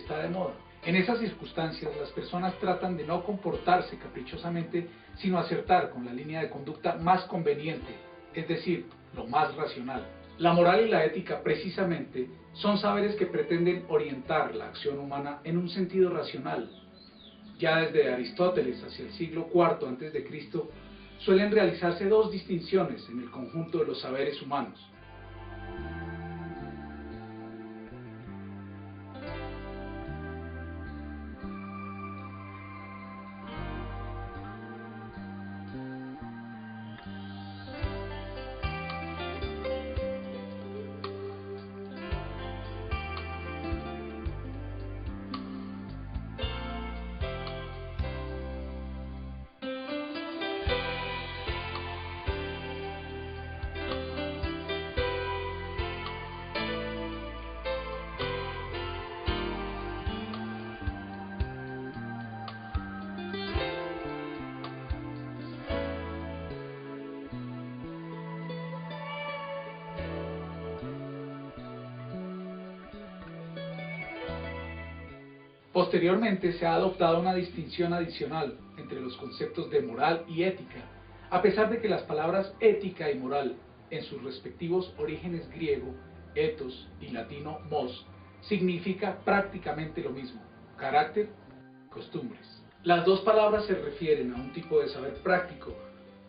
está de moda. En esas circunstancias, las personas tratan de no comportarse caprichosamente, sino acertar con la línea de conducta más conveniente, es decir, lo más racional. La moral y la ética, precisamente, son saberes que pretenden orientar la acción humana en un sentido racional. Ya desde Aristóteles hacia el siglo IV a.C., suelen realizarse dos distinciones en el conjunto de los saberes humanos. Posteriormente se ha adoptado una distinción adicional entre los conceptos de moral y ética, a pesar de que las palabras ética y moral, en sus respectivos orígenes griego, ethos y latino mos, significa prácticamente lo mismo: carácter, costumbres. Las dos palabras se refieren a un tipo de saber práctico,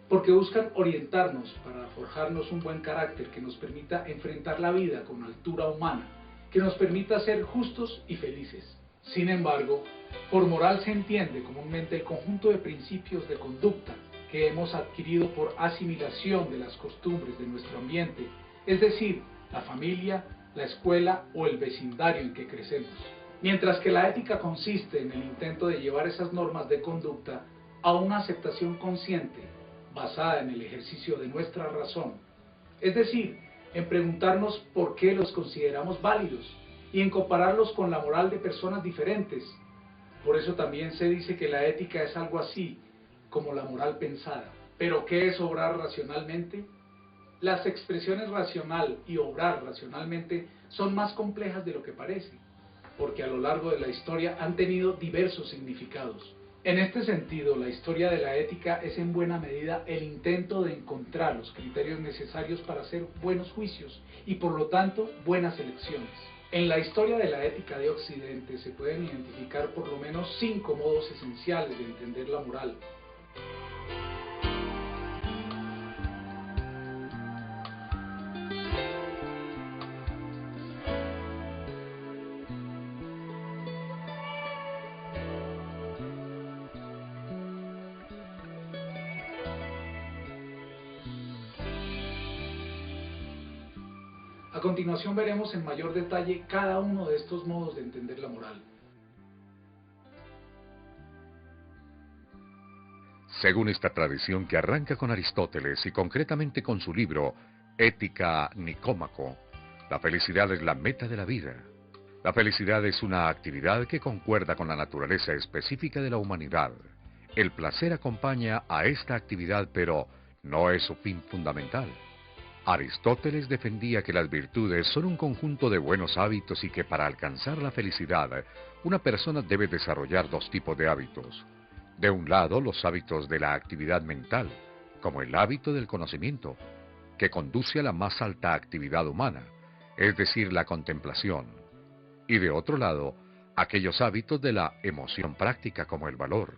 porque buscan orientarnos para forjarnos un buen carácter que nos permita enfrentar la vida con altura humana, que nos permita ser justos y felices. Sin embargo, por moral se entiende comúnmente el conjunto de principios de conducta que hemos adquirido por asimilación de las costumbres de nuestro ambiente, es decir, la familia, la escuela o el vecindario en que crecemos. Mientras que la ética consiste en el intento de llevar esas normas de conducta a una aceptación consciente, basada en el ejercicio de nuestra razón, es decir, en preguntarnos por qué los consideramos válidos y en compararlos con la moral de personas diferentes. Por eso también se dice que la ética es algo así como la moral pensada. ¿Pero qué es obrar racionalmente? Las expresiones racional y obrar racionalmente son más complejas de lo que parece, porque a lo largo de la historia han tenido diversos significados. En este sentido, la historia de la ética es en buena medida el intento de encontrar los criterios necesarios para hacer buenos juicios y por lo tanto buenas elecciones. En la historia de la ética de Occidente se pueden identificar por lo menos 5 modos esenciales de entender la moral. A continuación veremos en mayor detalle cada uno de estos modos de entender la moral. Según esta tradición que arranca con Aristóteles y concretamente con su libro Ética Nicómaco, la felicidad es la meta de la vida. La felicidad es una actividad que concuerda con la naturaleza específica de la humanidad. El placer acompaña a esta actividad, pero no es su fin fundamental. Aristóteles defendía que las virtudes son un conjunto de buenos hábitos y que para alcanzar la felicidad, una persona debe desarrollar dos tipos de hábitos. De un lado, los hábitos de la actividad mental, como el hábito del conocimiento, que conduce a la más alta actividad humana, es decir, la contemplación. Y de otro lado, aquellos hábitos de la emoción práctica, como el valor.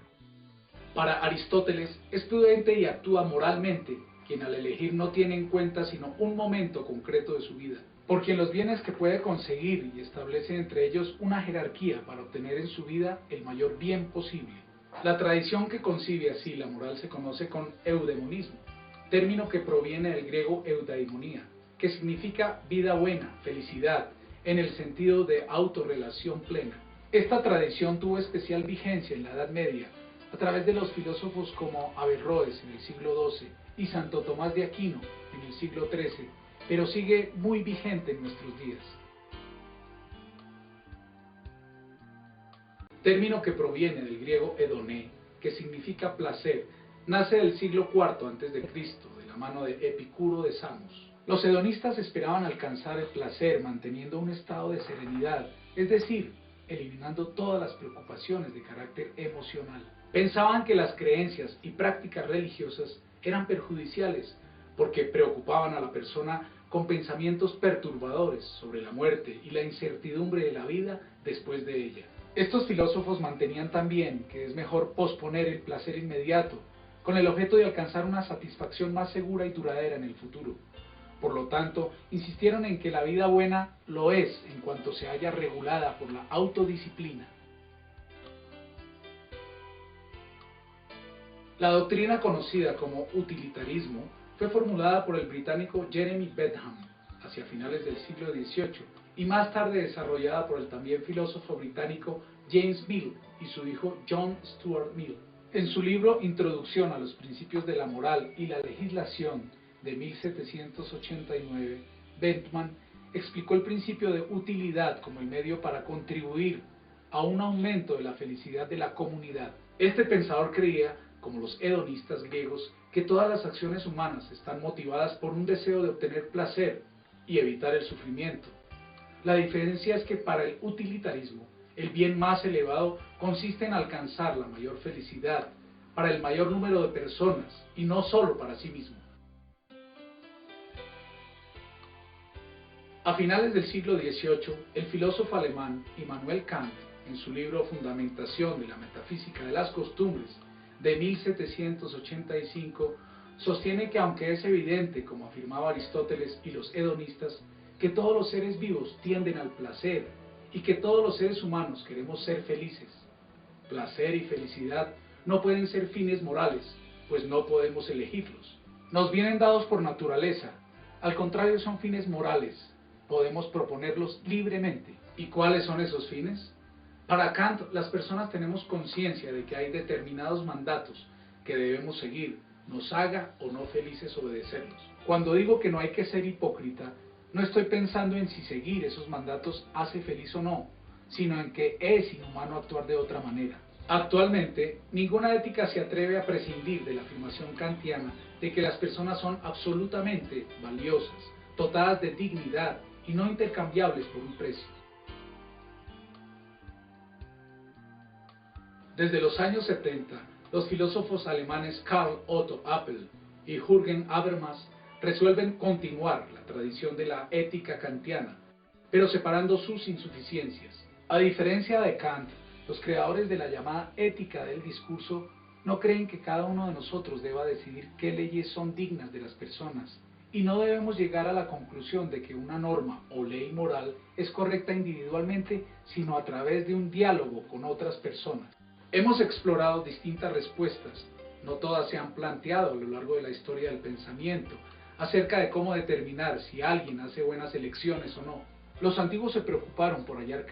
Para Aristóteles, es prudente y actúa moralmente quien al elegir no tiene en cuenta sino un momento concreto de su vida, por quien los bienes que puede conseguir y establece entre ellos una jerarquía para obtener en su vida el mayor bien posible. La tradición que concibe así la moral se conoce con eudemonismo, término que proviene del griego eudaimonía, que significa vida buena, felicidad, en el sentido de autorrelación plena. Esta tradición tuvo especial vigencia en la Edad Media, a través de los filósofos como Averroes en el siglo XII y Santo Tomás de Aquino en el siglo XIII, pero sigue muy vigente en nuestros días. Término que proviene del griego hedoné, que significa placer, nace del siglo IV a.C., de la mano de Epicuro de Samos. Los hedonistas esperaban alcanzar el placer manteniendo un estado de serenidad, es decir, eliminando todas las preocupaciones de carácter emocional. Pensaban que las creencias y prácticas religiosas eran perjudiciales porque preocupaban a la persona con pensamientos perturbadores sobre la muerte y la incertidumbre de la vida después de ella. Estos filósofos mantenían también que es mejor posponer el placer inmediato con el objeto de alcanzar una satisfacción más segura y duradera en el futuro. Por lo tanto, insistieron en que la vida buena lo es en cuanto se haya regulada por la autodisciplina. La doctrina conocida como utilitarismo fue formulada por el británico Jeremy Bentham hacia finales del siglo XVIII y más tarde desarrollada por el también filósofo británico James Mill y su hijo John Stuart Mill. En su libro Introducción a los principios de la moral y la legislación de 1789, Bentham explicó el principio de utilidad como el medio para contribuir a un aumento de la felicidad de la comunidad. Este pensador creía, como los hedonistas griegos, que todas las acciones humanas están motivadas por un deseo de obtener placer y evitar el sufrimiento. La diferencia es que para el utilitarismo, el bien más elevado consiste en alcanzar la mayor felicidad para el mayor número de personas y no solo para sí mismo. A finales del siglo XVIII, el filósofo alemán Immanuel Kant, en su libro Fundamentación de la metafísica de las costumbres, de 1785, sostiene que aunque es evidente, como afirmaba Aristóteles y los hedonistas, que todos los seres vivos tienden al placer y que todos los seres humanos queremos ser felices, placer y felicidad no pueden ser fines morales, pues no podemos elegirlos. Nos vienen dados por naturaleza, al contrario son fines morales, podemos proponerlos libremente. ¿Y cuáles son esos fines? Para Kant, las personas tenemos conciencia de que hay determinados mandatos que debemos seguir, nos haga o no felices obedecerlos. Cuando digo que no hay que ser hipócrita, no estoy pensando en si seguir esos mandatos hace feliz o no, sino en que es inhumano actuar de otra manera. Actualmente, ninguna ética se atreve a prescindir de la afirmación kantiana de que las personas son absolutamente valiosas, dotadas de dignidad y no intercambiables por un precio. Desde los años 70, los filósofos alemanes Karl Otto Appel y Jürgen Habermas resuelven continuar la tradición de la ética kantiana, pero separando sus insuficiencias. A diferencia de Kant, los creadores de la llamada ética del discurso no creen que cada uno de nosotros deba decidir qué leyes son dignas de las personas, y no debemos llegar a la conclusión de que una norma o ley moral es correcta individualmente, sino a través de un diálogo con otras personas. Hemos explorado distintas respuestas, no todas se han planteado a lo largo de la historia del pensamiento, acerca de cómo determinar si alguien hace buenas elecciones o no. Los antiguos se preocuparon por hallar